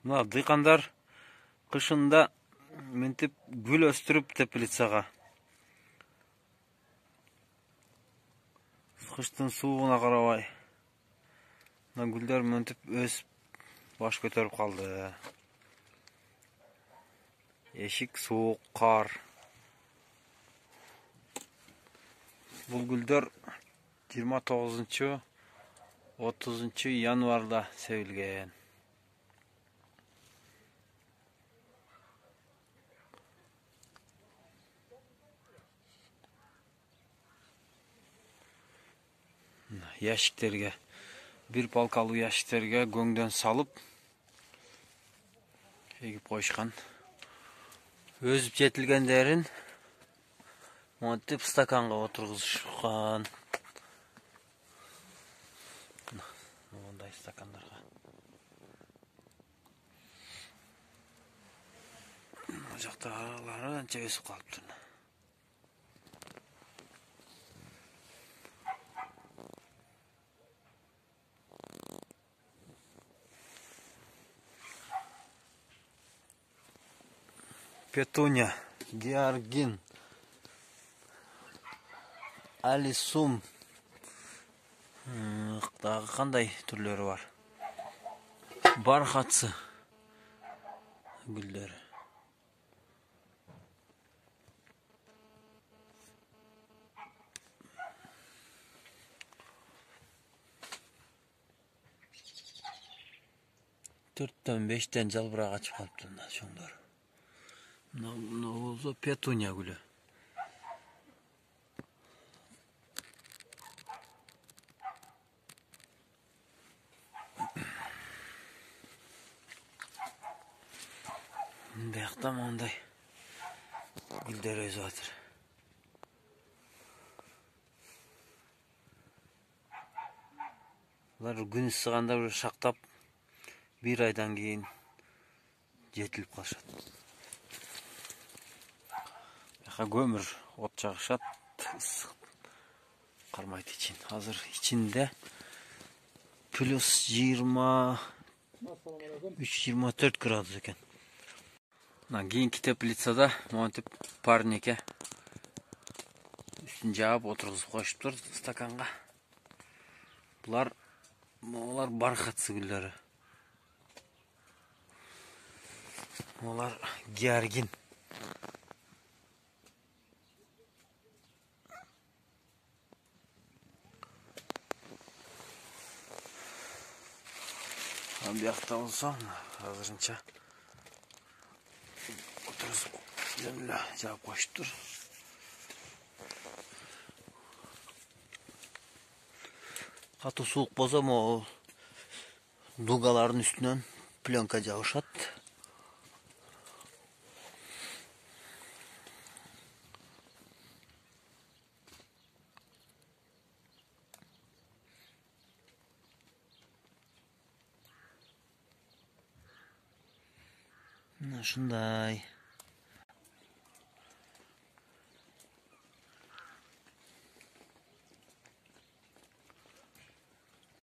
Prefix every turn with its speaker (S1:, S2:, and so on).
S1: Мына дыйкандар кышында мынтип гүл өстүрүп теплицага. Кыштын суугуна карабай. Мына гүлдөр мынтип өсүп баш көтөрүп калды. Эшик суук, кар. Бул гүлдөр 29-30 январда себилген. Яшиктерге, бир палкалуу яшиктерге көңдөн салып эгип коюшкан. Өзүп жетилгендерин монтип стаканга отургузушкан. Мындай стакандарга. Мына жактагылары анча өсүп калыптыр. Петуния, георгин, алисум. Дагы кандай түрлөрү бар? Бархатсы гүлдөр. Төрттөн, бештен жалбырак ачып калыптыр мына чоңдор. Мына болсо петуния гүлү. Биякта мындай гүлдөр өсүп атыр. Булар күн ысыганда уже шактап, бир айдан кийин жетилип калышат. Бияка көмүр от жагышат, кармайт ичин. Азыр ичинде плюс 23-24 градус экен. Мына кийинки теплицада монтип парнике үстүн жаап отургузуп коюшуптур стаканга. Булар бархатсы гүлдөрү. Булар георгин. Биякта болсо азырынча отургузуп эле жаап коюшуптур. Катуу суук болсо могу дугалардын үстүнөн пленка жабышат. Мына ушундай.